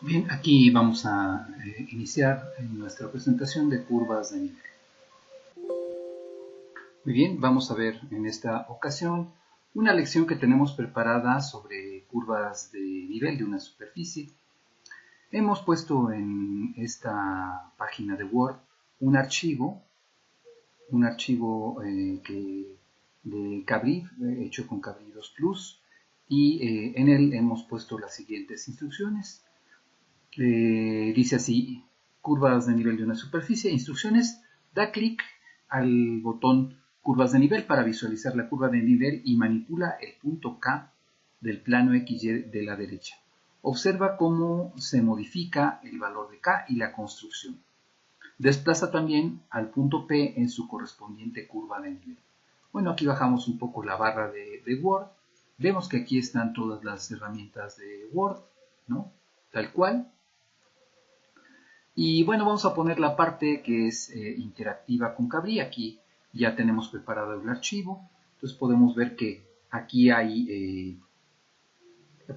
Bien, aquí vamos a iniciar nuestra presentación de curvas de nivel. Muy bien, vamos a ver en esta ocasión una lección que tenemos preparada sobre curvas de nivel de una superficie. Hemos puesto en esta página de Word un archivo de Cabrid, hecho con Cabrid 2 Plus, y en él hemos puesto las siguientes instrucciones. Dice así: curvas de nivel de una superficie, instrucciones, da clic al botón curvas de nivel para visualizar la curva de nivel y manipula el punto K del plano XY de la derecha. Observa cómo se modifica el valor de K y la construcción. Desplaza también al punto P en su correspondiente curva de nivel. Bueno, aquí bajamos un poco la barra de Word. Vemos que aquí están todas las herramientas de Word, ¿no? Tal cual. Y bueno, vamos a poner la parte que es interactiva con Cabrid. Aquí ya tenemos preparado el archivo. Entonces podemos ver que aquí hay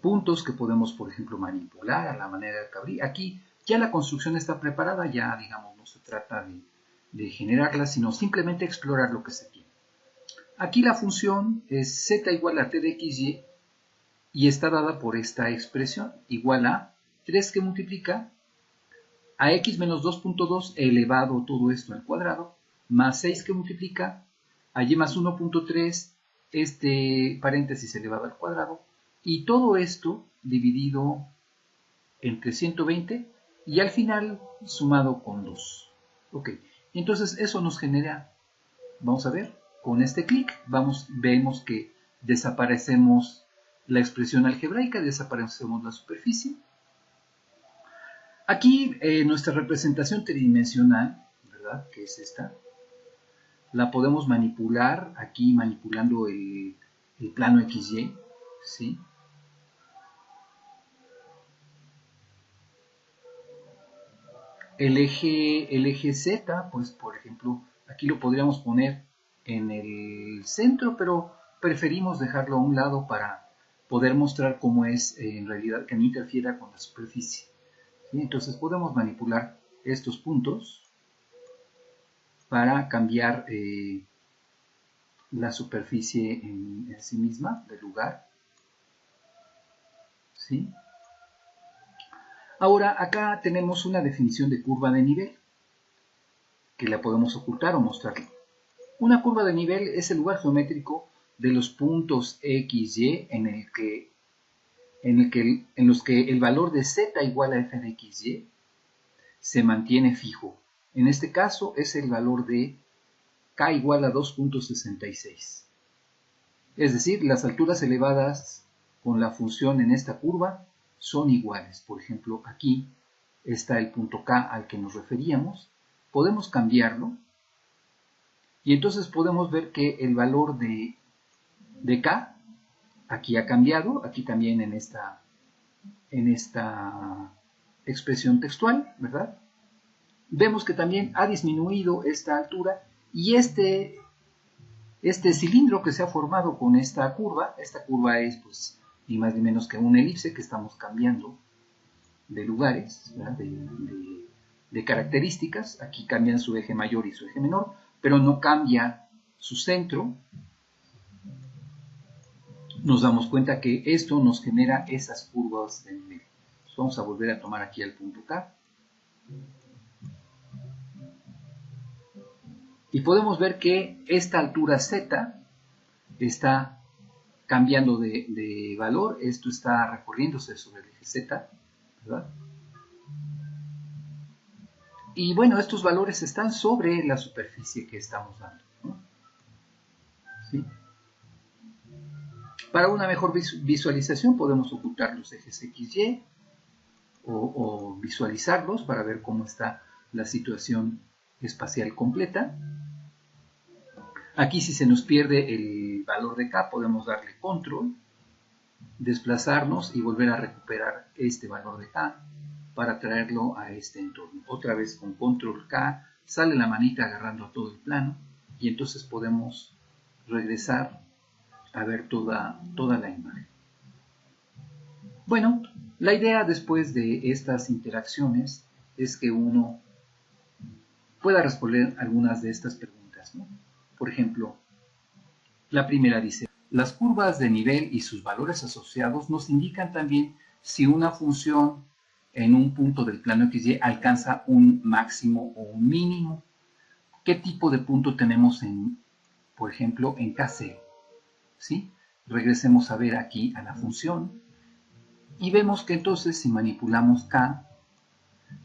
puntos que podemos, por ejemplo, manipular a la manera de Cabrid. Aquí ya la construcción está preparada, ya digamos no se trata de generarla, sino simplemente explorar lo que se tiene. Aquí la función es z igual a t de xy y está dada por esta expresión, igual a 3 que multiplica a x menos 2.2 elevado todo esto al cuadrado, más 6 que multiplica a y más 1.3, este paréntesis elevado al cuadrado, y todo esto dividido entre 120 y al final sumado con 2. Ok, entonces eso nos genera, vamos a ver, con este clic, vemos que desaparecemos la expresión algebraica, desaparecemos la superficie. Aquí nuestra representación tridimensional, ¿verdad? Que es esta, la podemos manipular, aquí manipulando el plano XY, ¿sí? El eje Z, pues por ejemplo, aquí lo podríamos poner en el centro, pero preferimos dejarlo a un lado para poder mostrar cómo es en realidad que no interfiera con la superficie. ¿Sí? Entonces podemos manipular estos puntos para cambiar la superficie en sí misma del lugar. ¿Sí? Ahora acá tenemos una definición de curva de nivel que la podemos ocultar o mostrar. Una curva de nivel es el lugar geométrico de los puntos x, y en los que el valor de z igual a f de x, y se mantiene fijo. En este caso es el valor de k igual a 2.66. Es decir, las alturas elevadas con la función en esta curva son iguales. Por ejemplo, aquí está el punto K al que nos referíamos. Podemos cambiarlo y entonces podemos ver que el valor de K aquí ha cambiado, aquí también en esta expresión textual, ¿verdad? Vemos que también ha disminuido esta altura y este cilindro que se ha formado con esta curva es pues ni más ni menos que una elipse que estamos cambiando de lugares, de características. Aquí cambian su eje mayor y su eje menor, pero no cambia su centro. Nos damos cuenta que esto nos genera esas curvas de nivel. Entonces vamos a volver a tomar aquí el punto K. Y podemos ver que esta altura Z está cambiando de valor. Esto está recorriéndose sobre el eje Z, ¿verdad? Y bueno, estos valores están sobre la superficie que estamos dando, ¿no? ¿Sí? Para una mejor visualización podemos ocultar los ejes XY o visualizarlos para ver cómo está la situación espacial completa. Aquí si se nos pierde el valor de K podemos darle control, desplazarnos y volver a recuperar este valor de K para traerlo a este entorno. Otra vez con control K sale la manita agarrando todo el plano y entonces podemos regresar a ver toda la imagen. Bueno, La idea después de estas interacciones es que uno pueda responder algunas de estas preguntas, ¿no? Por ejemplo, la primera dice, las curvas de nivel y sus valores asociados nos indican también si una función en un punto del plano XY alcanza un máximo o un mínimo. ¿Qué tipo de punto tenemos por ejemplo, en K0? ¿Sí? Regresemos a ver aquí a la función y vemos que entonces si manipulamos K,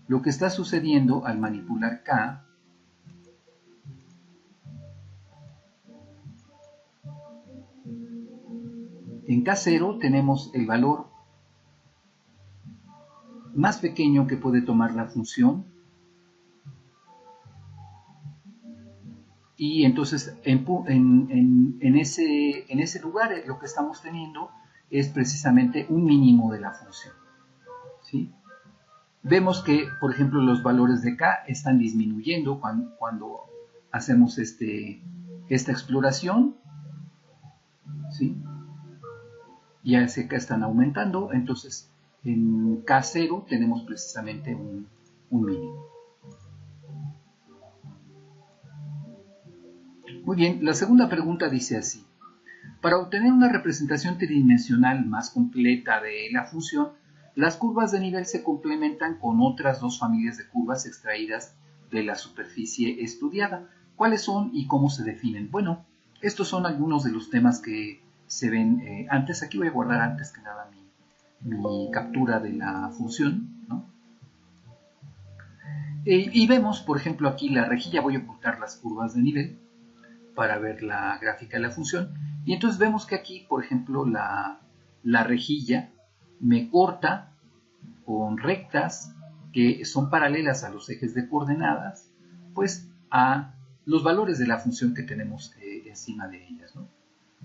lo que está sucediendo al manipular K en K0 tenemos el valor más pequeño que puede tomar la función y entonces en ese lugar lo que estamos teniendo es precisamente un mínimo de la función, ¿sí? Vemos que, por ejemplo, los valores de K están disminuyendo cuando hacemos esta exploración, ¿sí? Ya sé que están aumentando, entonces en K0 tenemos precisamente un mínimo. Muy bien, la segunda pregunta dice así. Para obtener una representación tridimensional más completa de la función, las curvas de nivel se complementan con otras dos familias de curvas extraídas de la superficie estudiada. ¿Cuáles son y cómo se definen? Bueno, estos son algunos de los temas que se ven antes. Aquí voy a guardar antes que nada mi captura de la función, ¿no? Y vemos, por ejemplo, aquí la rejilla. Voy a ocultar las curvas de nivel para ver la gráfica de la función. Y entonces vemos que aquí, por ejemplo, la rejilla me corta con rectas que son paralelas a los ejes de coordenadas, pues a los valores de la función que tenemos encima de ellas, ¿no?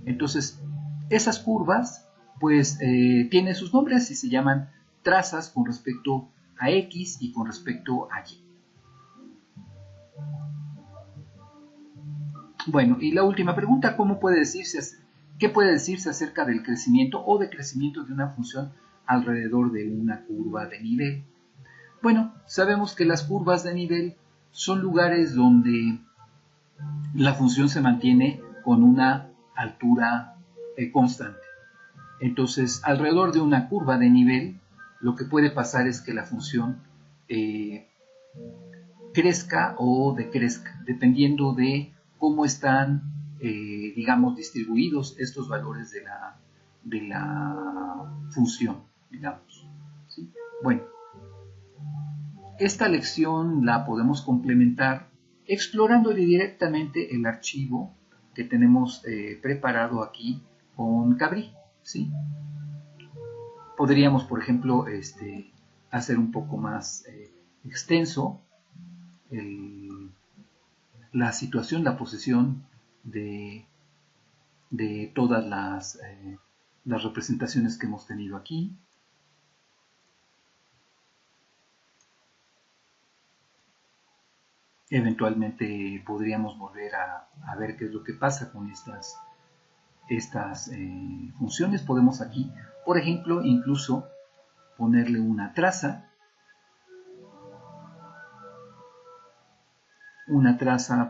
Entonces, esas curvas, pues, tienen sus nombres y se llaman trazas con respecto a X y con respecto a Y. Bueno, y la última pregunta, ¿qué puede decirse acerca del crecimiento o decrecimiento de una función alrededor de una curva de nivel? Bueno, sabemos que las curvas de nivel son lugares donde la función se mantiene con una altura constante. Entonces, alrededor de una curva de nivel, lo que puede pasar es que la función crezca o decrezca, dependiendo de cómo están, digamos, distribuidos estos valores de la función, digamos, ¿sí? Bueno, esta lección la podemos complementar explorando directamente el archivo que tenemos preparado aquí con Cabri, ¿sí? Podríamos, por ejemplo, hacer un poco más extenso la situación, la posición de todas las representaciones que hemos tenido aquí. Eventualmente podríamos volver a ver qué es lo que pasa con estas funciones. Podemos aquí, por ejemplo, incluso ponerle una traza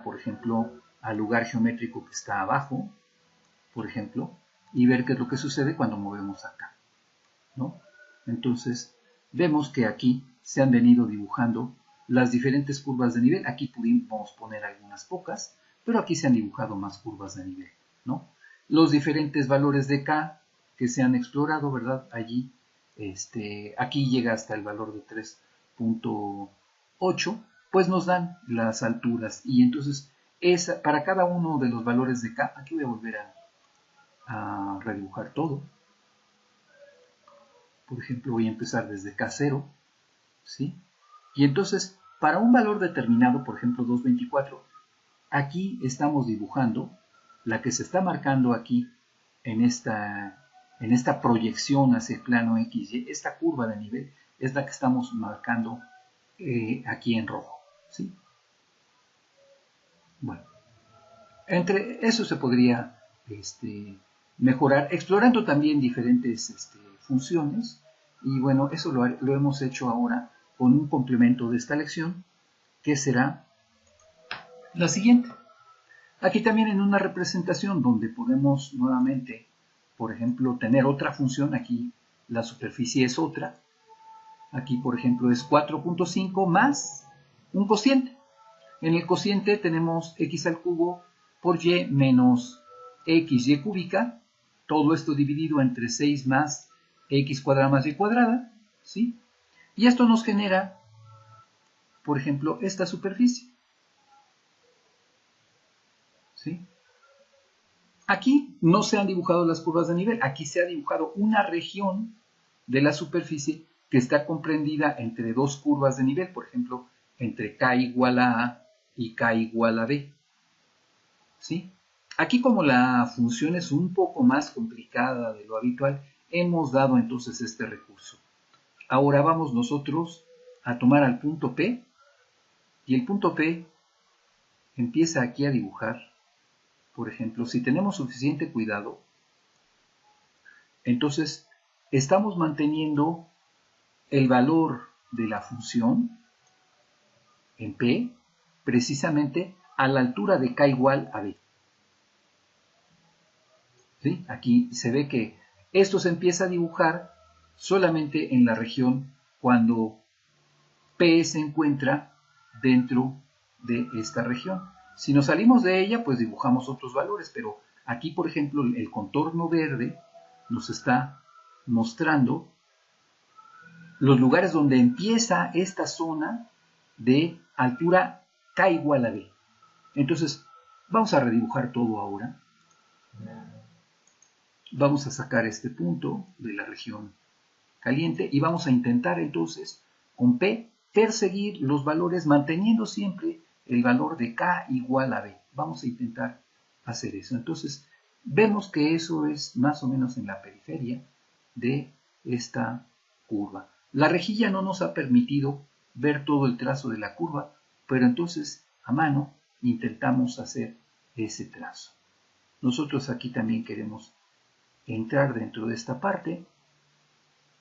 por ejemplo, al lugar geométrico que está abajo, por ejemplo, y ver qué es lo que sucede cuando movemos acá, ¿no? Entonces, vemos que aquí se han venido dibujando las diferentes curvas de nivel. Aquí pudimos poner algunas pocas, pero aquí se han dibujado más curvas de nivel, ¿no? Los diferentes valores de K que se han explorado, ¿verdad? Allí, aquí llega hasta el valor de 3.8, pues nos dan las alturas. Y entonces, para cada uno de los valores de K, aquí voy a volver a redibujar todo. Por ejemplo, voy a empezar desde K0, ¿sí? Y entonces, para un valor determinado, por ejemplo 224, aquí estamos dibujando la que se está marcando aquí en esta proyección hacia el plano XY. Esta curva de nivel es la que estamos marcando aquí en rojo, ¿sí? Bueno, entre eso se podría mejorar, explorando también diferentes funciones Y bueno, eso lo hemos hecho ahora con un complemento de esta lección, que será la siguiente. Aquí también en una representación donde podemos nuevamente, por ejemplo, tener otra función, aquí la superficie es otra, aquí por ejemplo es 4.5 más un cociente. En el cociente tenemos x al cubo por y menos xy cúbica, todo esto dividido entre 6 más x cuadrada más y cuadrada, ¿sí? Y esto nos genera, por ejemplo, esta superficie, ¿sí? Aquí no se han dibujado las curvas de nivel, aquí se ha dibujado una región de la superficie que está comprendida entre dos curvas de nivel, por ejemplo, entre k igual a A y k igual a B. ¿Sí? Aquí, como la función es un poco más complicada de lo habitual, hemos dado entonces este recurso. Ahora vamos nosotros a tomar al punto P, y el punto P empieza aquí a dibujar. Por ejemplo, si tenemos suficiente cuidado, entonces estamos manteniendo el valor de la función en P precisamente a la altura de k igual a B. ¿Sí? Aquí se ve que esto se empieza a dibujar solamente en la región cuando P se encuentra dentro de esta región. Si nos salimos de ella, pues dibujamos otros valores, pero aquí, por ejemplo, el contorno verde nos está mostrando los lugares donde empieza esta zona de altura k igual a B. Entonces, vamos a redibujar todo ahora. Vamos a sacar este punto de la región caliente y vamos a intentar entonces con P perseguir los valores manteniendo siempre el valor de k igual a B. Vamos a intentar hacer eso. Entonces, vemos que eso es más o menos en la periferia de esta curva. La rejilla no nos ha permitido ver todo el trazo de la curva, pero entonces a mano intentamos hacer ese trazo. Nosotros aquí también queremos entrar dentro de esta parte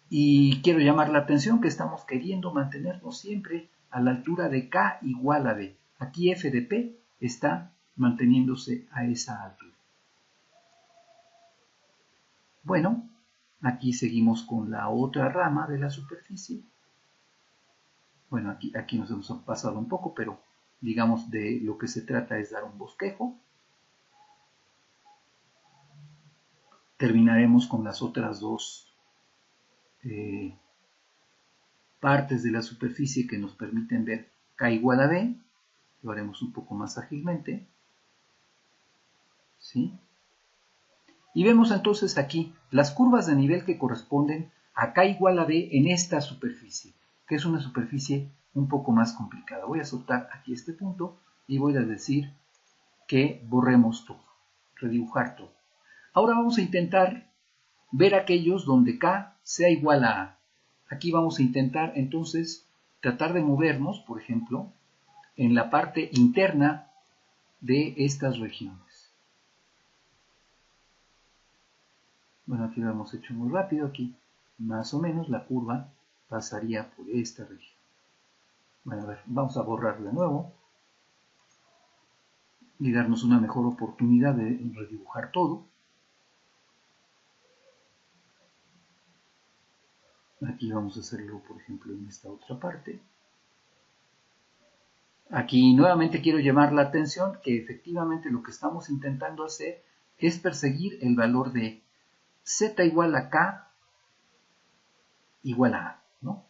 y quiero llamar la atención que estamos queriendo mantenernos siempre a la altura de k igual a b. Aquí f de p está manteniéndose a esa altura. Bueno, aquí seguimos con la otra rama de la superficie. Bueno, aquí nos hemos pasado un poco, pero digamos de lo que se trata es dar un bosquejo. Terminaremos con las otras dos partes de la superficie que nos permiten ver k igual a b. Lo haremos un poco más ágilmente. ¿Sí? Y vemos entonces aquí las curvas de nivel que corresponden a k igual a b en esta superficie, que es una superficie un poco más complicada. Voy a soltar aquí este punto y voy a decir que borremos todo, redibujar todo. Ahora vamos a intentar ver aquellos donde k sea igual a a. Aquí vamos a intentar entonces tratar de movernos, por ejemplo, en la parte interna de estas regiones. Bueno, aquí lo hemos hecho muy rápido, aquí más o menos la curva pasaría por esta región. Bueno, a ver, vamos a borrar de nuevo y darnos una mejor oportunidad de redibujar todo. Aquí vamos a hacerlo, por ejemplo, en esta otra parte. Aquí nuevamente quiero llamar la atención que efectivamente lo que estamos intentando hacer es perseguir el valor de z igual a k igual a a, ¿no?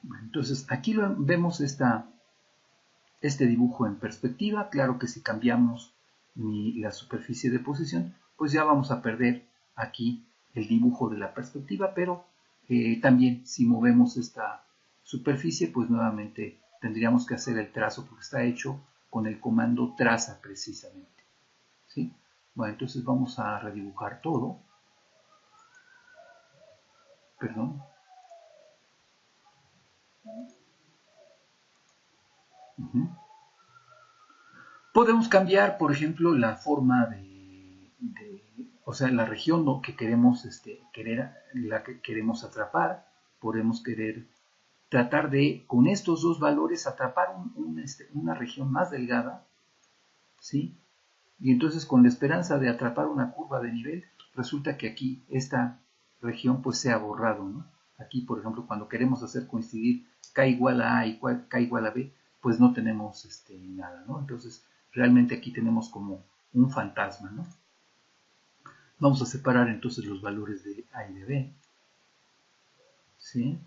Bueno, entonces aquí vemos este dibujo en perspectiva. Claro que si cambiamos la superficie de posición, pues ya vamos a perder aquí el dibujo de la perspectiva, pero también si movemos esta superficie, pues nuevamente tendríamos que hacer el trazo porque está hecho con el comando traza precisamente. ¿Sí? Bueno, entonces vamos a redibujar todo. Perdón. Podemos cambiar, por ejemplo, la forma o sea, la región que queremos, la que queremos atrapar. Podemos querer tratar de, con estos dos valores, atrapar una región más delgada, ¿sí? Y entonces, con la esperanza de atrapar una curva de nivel, resulta que aquí esta región pues se ha borrado, ¿no? Aquí, por ejemplo, cuando queremos hacer coincidir k igual a A y k igual a B, pues no tenemos nada, ¿no? Entonces, realmente aquí tenemos como un fantasma, ¿no? Vamos a separar entonces los valores de A y de B, ¿sí?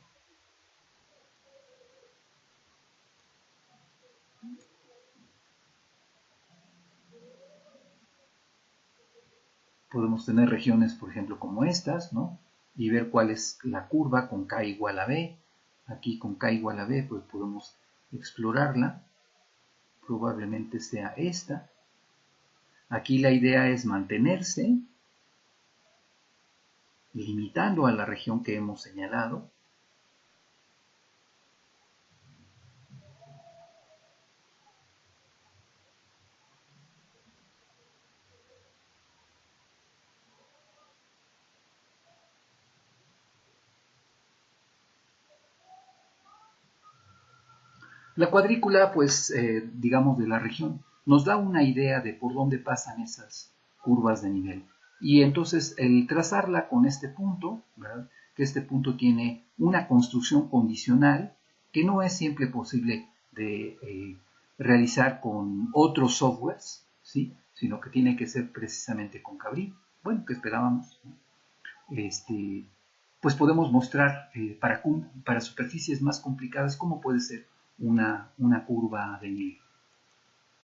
Podemos tener regiones, por ejemplo, como estas, ¿no? Y ver cuál es la curva con k igual a b. Aquí con k igual a b, pues podemos explorarla. Probablemente sea esta. Aquí la idea es mantenerse, limitando a la región que hemos señalado. La cuadrícula, pues, digamos, de la región, nos da una idea de por dónde pasan esas curvas de nivel. Y entonces, el trazarla con este punto, ¿verdad? Que este punto tiene una construcción condicional que no es siempre posible de realizar con otros softwares, ¿sí? Sino que tiene que ser precisamente con Cabri. Bueno, ¿qué esperábamos? Este, pues podemos mostrar para superficies más complicadas cómo puede ser una curva de nivel.